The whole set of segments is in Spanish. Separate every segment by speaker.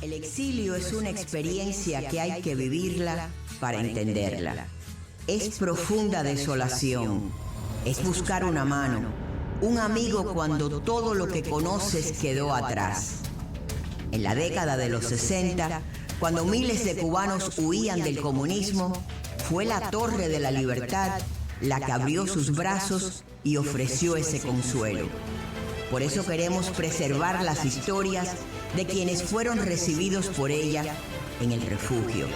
Speaker 1: El exilio es una experiencia que hay que vivirla para entenderla. Es profunda desolación. Es buscar una mano, un amigo cuando todo lo que conoces quedó atrás. En la década de los 60, cuando miles de cubanos huían del comunismo, fue la Torre de la Libertad la que abrió sus brazos y ofreció ese consuelo. Por eso queremos preservar las historias de quienes fueron recibidos por ella en el refugio.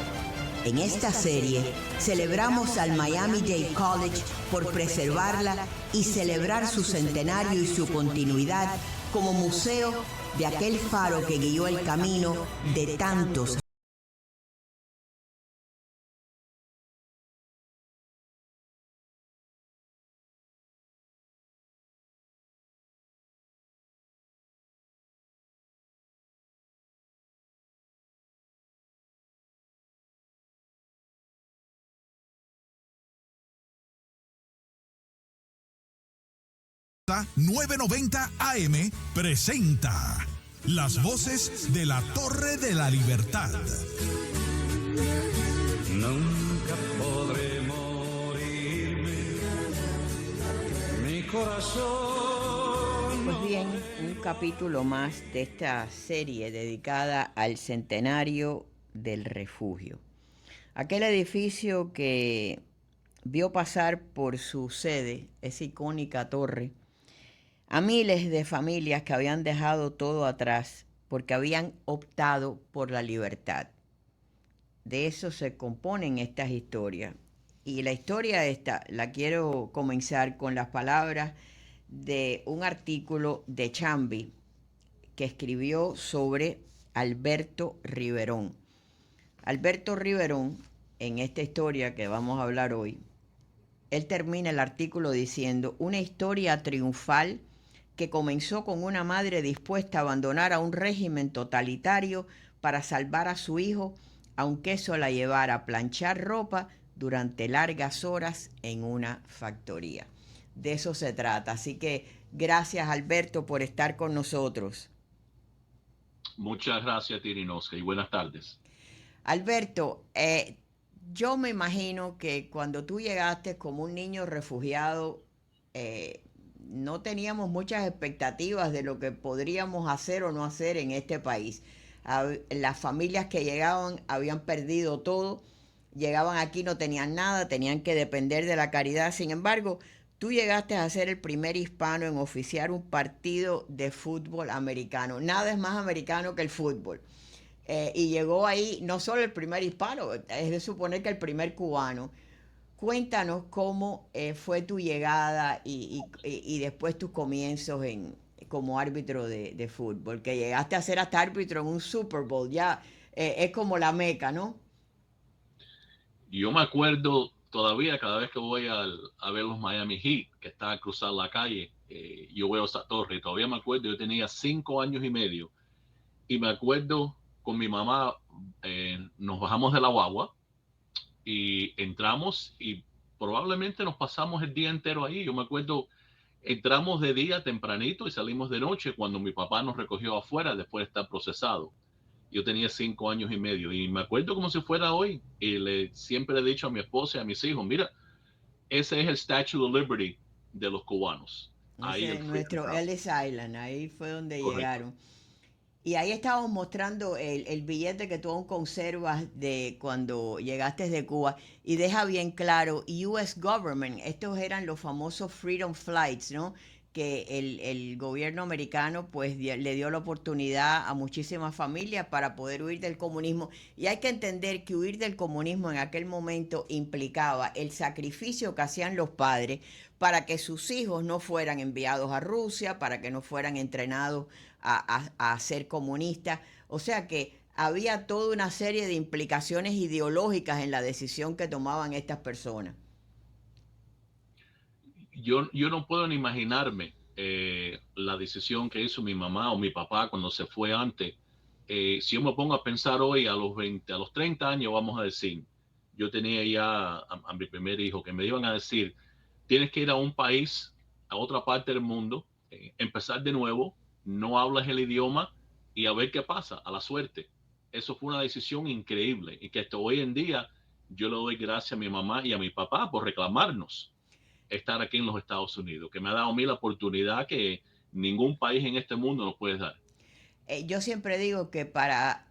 Speaker 1: En esta serie celebramos al Miami-Dade College por preservarla y celebrar su centenario y su continuidad como museo de aquel faro que guió el camino de tantos.
Speaker 2: ...990 AM presenta Las Voces de la Torre de la Libertad.
Speaker 3: Nunca podré morirme, mi corazón.
Speaker 1: Pues bien, un capítulo más de esta serie dedicada al centenario del refugio. Aquel edificio que vio pasar por su sede, esa icónica torre, a miles de familias que habían dejado todo atrás porque habían optado por la libertad. De eso se componen estas historias. Y la historia esta la quiero comenzar con las palabras de un artículo de Chambi que escribió sobre Alberto Riverón. Alberto Riverón, en esta historia que vamos a hablar hoy, él termina el artículo diciendo: una historia triunfal que comenzó con una madre dispuesta a abandonar a un régimen totalitario para salvar a su hijo, aunque eso la llevara a planchar ropa durante largas horas en una factoría. De eso se trata. Así que gracias, Alberto, por estar con nosotros.
Speaker 4: Muchas gracias, Tirinoska, y buenas tardes.
Speaker 1: Alberto, yo me imagino que cuando tú llegaste como un niño refugiado, no teníamos muchas expectativas de lo que podríamos hacer o no hacer en este país. Las familias que llegaban habían perdido todo, llegaban aquí, no tenían nada, tenían que depender de la caridad. Sin embargo, tú llegaste a ser el primer hispano en oficiar un partido de fútbol americano. Nada es más americano que el fútbol. Y llegó ahí no solo el primer hispano, es de suponer que el primer cubano. Cuéntanos cómo fue tu llegada y después tus comienzos como árbitro de fútbol, que llegaste a ser hasta árbitro en un Super Bowl, ya es como la meca, ¿no?
Speaker 4: Yo me acuerdo todavía cada vez que voy a ver los Miami Heat, que están a cruzar la calle, yo veo esa torre, y todavía me acuerdo, yo tenía 5 años y medio, y me acuerdo con mi mamá, nos bajamos de la guagua y entramos y probablemente nos pasamos el día entero ahí. Yo me acuerdo, entramos de día tempranito y salimos de noche cuando mi papá nos recogió afuera después de estar procesado. Yo tenía 5 años y medio y me acuerdo como si fuera hoy. Y siempre le he dicho a mi esposa y a mis hijos: mira, ese es el Statue of Liberty de los cubanos. Ahí
Speaker 1: Ese es nuestro Ellis Island, ahí fue donde
Speaker 4: correcto.
Speaker 1: llegaron. Y ahí estábamos mostrando el billete que tú aún conservas de cuando llegaste de Cuba y deja bien claro US Government. Estos eran los famosos Freedom Flights, ¿no? Que el gobierno americano pues le dio la oportunidad a muchísimas familias para poder huir del comunismo. Y hay que entender que huir del comunismo en aquel momento implicaba el sacrificio que hacían los padres para que sus hijos no fueran enviados a Rusia, para que no fueran entrenados a ser comunistas. O sea que había toda una serie de implicaciones ideológicas en la decisión que tomaban estas personas.
Speaker 4: Yo no puedo ni imaginarme la decisión que hizo mi mamá o mi papá cuando se fue antes. Si yo me pongo a pensar hoy a los 20, a los 30 años, vamos a decir, yo tenía ya a mi primer hijo, que me iban a decir: tienes que ir a un país, a otra parte del mundo, empezar de nuevo, no hablas el idioma y a ver qué pasa, a la suerte. Eso fue una decisión increíble y que hasta hoy en día yo le doy gracias a mi mamá y a mi papá por reclamarnos estar aquí en los Estados Unidos, que me ha dado a mí la oportunidad que ningún país en este mundo nos puede dar.
Speaker 1: Yo siempre digo que para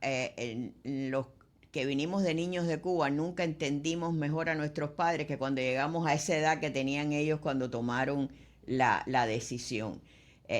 Speaker 1: los que vinimos de niños de Cuba nunca entendimos mejor a nuestros padres que cuando llegamos a esa edad que tenían ellos cuando tomaron la decisión.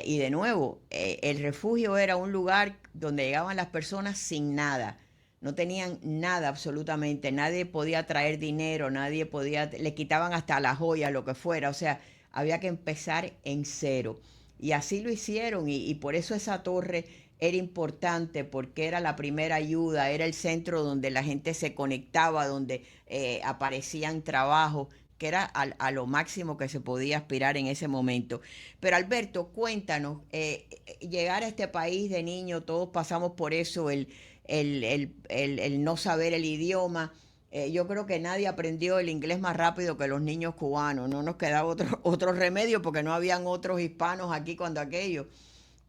Speaker 1: Y de nuevo, el refugio era un lugar donde llegaban las personas sin nada. No tenían nada absolutamente, nadie podía traer dinero, nadie podía, le quitaban hasta la joya, lo que fuera, o sea, había que empezar en cero. Y así lo hicieron y por eso esa torre era importante porque era la primera ayuda, era el centro donde la gente se conectaba, donde aparecían trabajos, que era a lo máximo que se podía aspirar en ese momento. Pero Alberto, cuéntanos, llegar a este país de niño, todos pasamos por eso, el no saber el idioma. Yo creo que nadie aprendió el inglés más rápido que los niños cubanos, no nos quedaba otro remedio porque no habían otros hispanos aquí cuando aquello.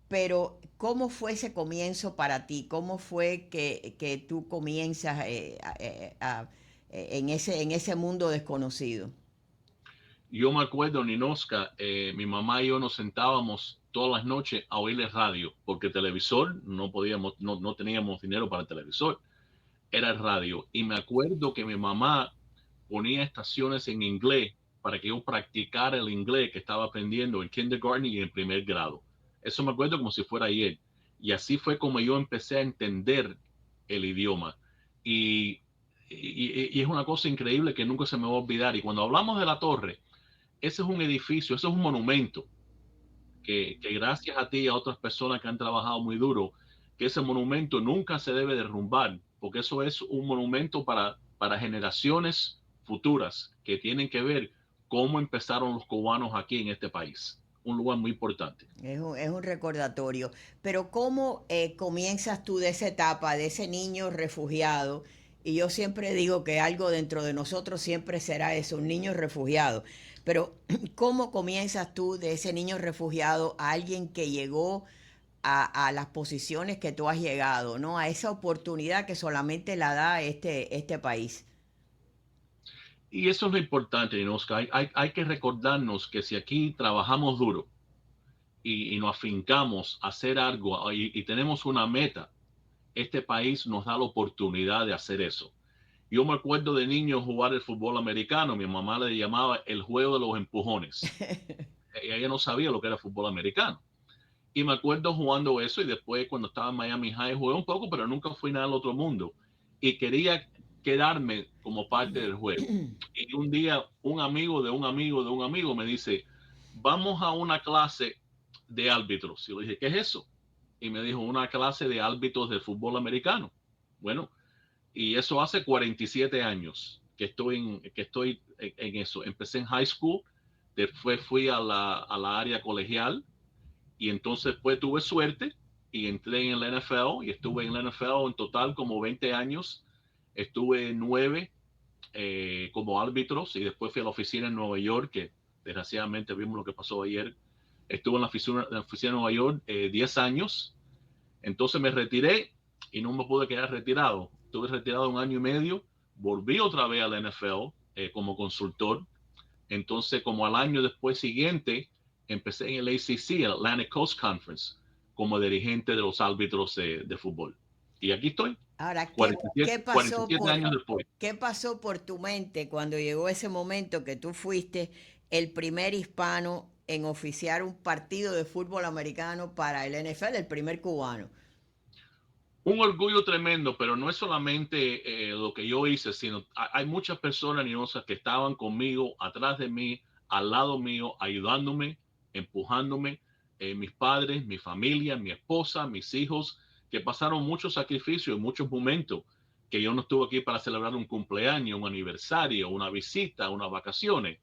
Speaker 1: Pero, ¿cómo fue ese comienzo para ti? ¿Cómo fue que tú comienzas en ese mundo desconocido?
Speaker 4: Yo me acuerdo, Ninoska, mi mamá y yo nos sentábamos todas las noches a oír el radio, porque televisor no podíamos, no teníamos dinero para el televisor, era el radio. Y me acuerdo que mi mamá ponía estaciones en inglés para que yo practicara el inglés que estaba aprendiendo en kindergarten y en primer grado. Eso me acuerdo como si fuera ayer. Y así fue como yo empecé a entender el idioma. Y, y es una cosa increíble que nunca se me va a olvidar. Y cuando hablamos de la torre, ese es un edificio, ese es un monumento que gracias a ti y a otras personas que han trabajado muy duro, que ese monumento nunca se debe derrumbar, porque eso es un monumento para generaciones futuras que tienen que ver cómo empezaron los cubanos aquí en este país. Un lugar muy importante.
Speaker 1: Es un recordatorio. Pero ¿cómo comienzas tú de esa etapa, de ese niño refugiado? Y yo siempre digo que algo dentro de nosotros siempre será eso, un niño refugiado. Pero ¿cómo comienzas tú de ese niño refugiado a alguien que llegó a las posiciones que tú has llegado, ¿no? A esa oportunidad que solamente la da este país.
Speaker 4: Y eso es lo importante, Oscar. Hay que recordarnos que si aquí trabajamos duro y nos afincamos a hacer algo y tenemos una meta, este país nos da la oportunidad de hacer eso. Yo me acuerdo de niño jugar el fútbol americano, mi mamá le llamaba el juego de los empujones. Ella no sabía lo que era fútbol americano. Y me acuerdo jugando eso y después cuando estaba en Miami High jugué un poco, pero nunca fui nada al otro mundo. Y quería quedarme como parte del juego. Y un día un amigo de un amigo de un amigo me dice, vamos a una clase de árbitros. Y le dije, ¿qué es eso? Y me dijo, una clase de árbitros de fútbol americano. Bueno, y eso hace 47 años que estoy en eso. Empecé en high school, después fui a la área colegial y entonces pues tuve suerte y entré en la NFL y estuve en la NFL en total como 20 años. Estuve 9 como árbitros y después fui a la oficina en Nueva York, que desgraciadamente vimos lo que pasó ayer. Estuve en la oficina de Nueva York 10 años. Entonces me retiré y no me pude quedar retirado. Estuve retirado 1 año y medio, volví otra vez a la NFL como consultor. Entonces, como al año después siguiente, empecé en el ACC, el Atlantic Coast Conference, como dirigente de los árbitros de fútbol. Y aquí estoy,
Speaker 1: Ahora,
Speaker 4: 47 años después.
Speaker 1: ¿qué pasó por tu mente cuando llegó ese momento que tú fuiste el primer hispano en oficiar un partido de fútbol americano para el NFL, el primer cubano?
Speaker 4: Un orgullo tremendo, pero no es solamente lo que yo hice, sino hay muchas personas niñosas que estaban conmigo, atrás de mí, al lado mío, ayudándome, empujándome, mis padres, mi familia, mi esposa, mis hijos, que pasaron muchos sacrificios en muchos momentos, que yo no estuve aquí para celebrar un cumpleaños, un aniversario, una visita, unas vacaciones.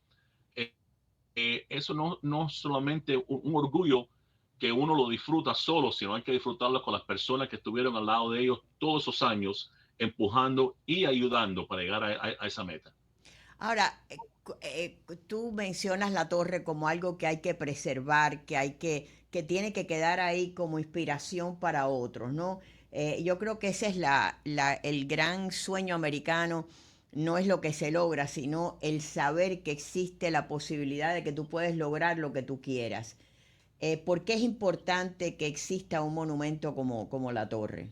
Speaker 4: Eso no solamente un orgullo que uno lo disfruta solo, sino hay que disfrutarlo con las personas que estuvieron al lado de ellos todos esos años, empujando y ayudando para llegar a esa meta.
Speaker 1: Ahora, tú mencionas la torre como algo que hay que preservar, que tiene que quedar ahí como inspiración para otros, ¿no? Yo creo que ese es el gran sueño americano, no es lo que se logra, sino el saber que existe la posibilidad de que tú puedes lograr lo que tú quieras. ¿Por qué es importante que exista un monumento como la torre?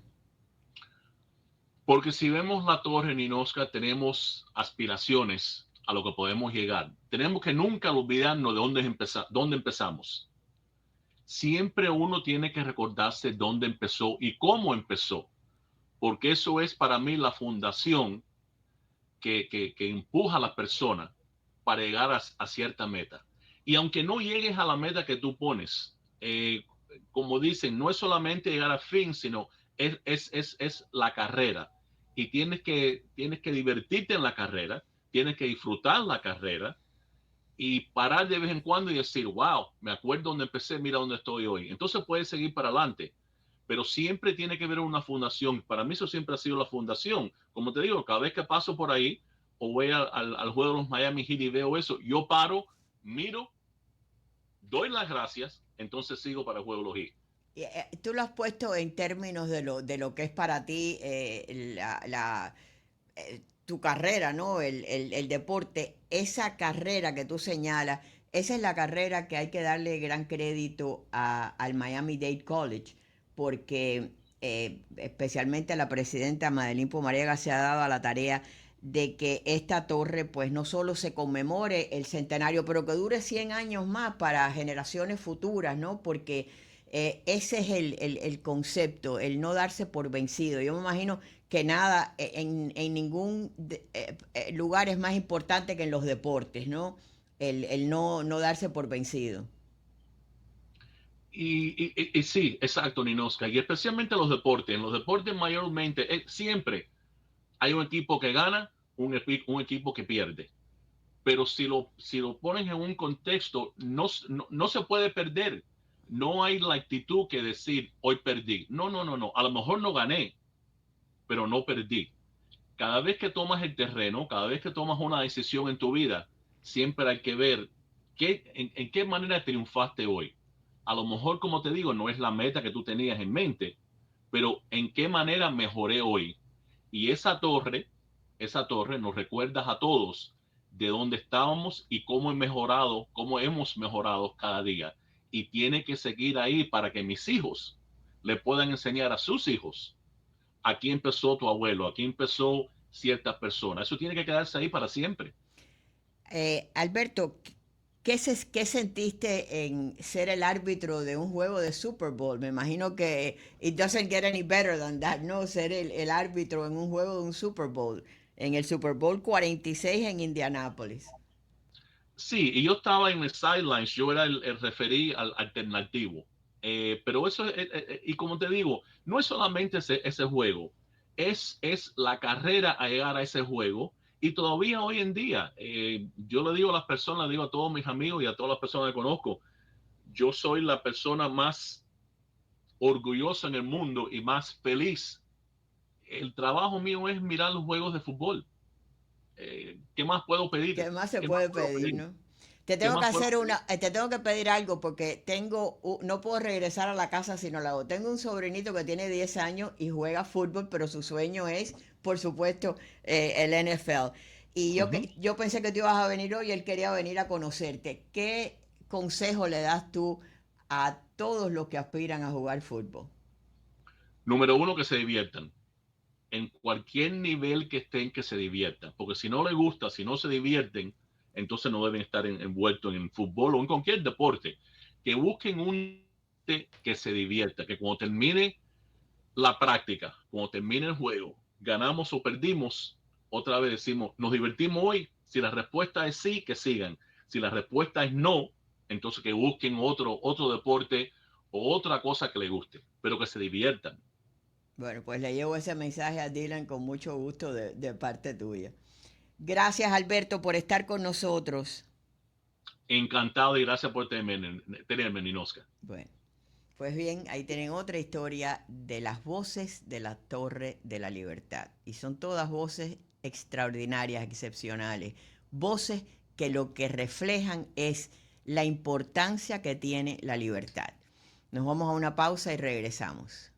Speaker 4: Porque si vemos la torre Ninosca, tenemos aspiraciones a lo que podemos llegar. Tenemos que nunca olvidarnos de dónde empezamos. Siempre uno tiene que recordarse dónde empezó y cómo empezó, porque eso es para mí la fundación que empuja a la persona para llegar a cierta meta. Y aunque no llegues a la meta que tú pones, como dicen, no es solamente llegar al fin, sino es la carrera. Y tienes que divertirte en la carrera, tienes que disfrutar la carrera y parar de vez en cuando y decir, wow, me acuerdo dónde empecé, mira dónde estoy hoy. Entonces puedes seguir para adelante, pero siempre tiene que haber una fundación. Para mí eso siempre ha sido la fundación. Como te digo, cada vez que paso por ahí o voy al juego de los Miami Heat y veo eso, yo paro, miro, doy las gracias, entonces sigo para el juego de los Heat.
Speaker 1: Tú lo has puesto en términos de lo que es para ti tu carrera, ¿no? El deporte, esa carrera que tú señalas, esa es la carrera que hay que darle gran crédito al Miami-Dade College, porque especialmente la presidenta Madeline Pumariega se ha dado a la tarea de que esta torre pues no solo se conmemore el centenario, pero que dure 100 años más para generaciones futuras, ¿no? Porque ese es el concepto, el no darse por vencido. Yo me imagino que nada en ningún lugar es más importante que en los deportes, ¿no? El no darse por vencido.
Speaker 4: Y sí, exacto, Ninoska. Y especialmente los deportes. En los deportes mayormente, siempre hay un equipo que gana, un equipo que pierde. Pero si lo pones en un contexto, no se puede perder. No hay la actitud que decir, hoy perdí. No. A lo mejor no gané, pero no perdí. Cada vez que tomas el terreno, cada vez que tomas una decisión en tu vida, siempre hay que ver en qué manera triunfaste hoy. A lo mejor, como te digo, no es la meta que tú tenías en mente, pero en qué manera mejoré hoy. Y esa torre nos recuerda a todos de dónde estábamos y cómo hemos mejorado cada día. Y tiene que seguir ahí para que mis hijos le puedan enseñar a sus hijos. Aquí empezó tu abuelo, aquí empezó ciertas personas. Eso tiene que quedarse ahí para siempre.
Speaker 1: Alberto, ¿qué sentiste en ser el árbitro de un juego de Super Bowl? Me imagino que it doesn't get any better than that, ¿no? Ser el árbitro en un juego de un Super Bowl, en el Super Bowl 46 en Indianápolis.
Speaker 4: Sí, y yo estaba en el sidelines, yo era el referí alternativo. Pero eso, y como te digo, no es solamente ese juego, es la carrera a llegar a ese juego. Y todavía hoy en día, yo le digo a las personas, le digo a todos mis amigos y a todas las personas que conozco, yo soy la persona más orgullosa en el mundo y más feliz. El trabajo mío es mirar los juegos de fútbol. ¿Qué más puedo pedir?
Speaker 1: ¿Qué más se
Speaker 4: ¿Qué más
Speaker 1: puede
Speaker 4: puedo
Speaker 1: pedir,
Speaker 4: pedir?
Speaker 1: no? Te
Speaker 4: ¿Qué
Speaker 1: tengo que
Speaker 4: más puedo
Speaker 1: hacer
Speaker 4: pedir?
Speaker 1: te tengo que pedir algo porque no puedo regresar a la casa si no lo hago. Tengo un sobrinito que tiene 10 años y juega fútbol, pero su sueño es, por supuesto, el NFL. Y
Speaker 4: Ujú.
Speaker 1: yo pensé que tú ibas a venir hoy y él quería venir a conocerte. ¿Qué consejo le das tú a todos los que aspiran a jugar fútbol?
Speaker 4: Número uno, que se diviertan. En cualquier nivel que estén, que se diviertan. Porque si no les gusta, si no se divierten, entonces no deben estar envueltos en fútbol o en cualquier deporte. Que busquen un que se divierta, que cuando termine la práctica, cuando termine el juego, ganamos o perdimos, otra vez decimos, nos divertimos hoy. Si la respuesta es sí, que sigan. Si la respuesta es no, entonces que busquen otro deporte o otra cosa que les guste, pero que se diviertan.
Speaker 1: Bueno, pues le llevo ese mensaje a Dylan con mucho gusto de parte tuya. Gracias, Alberto, por estar con nosotros.
Speaker 4: Encantado y gracias por tenerme, Ninoska.
Speaker 1: Bueno, pues bien, ahí tienen otra historia de las voces de la Torre de la Libertad. Y son todas voces extraordinarias, excepcionales. Voces que lo que reflejan es la importancia que tiene la libertad. Nos vamos a una pausa y regresamos.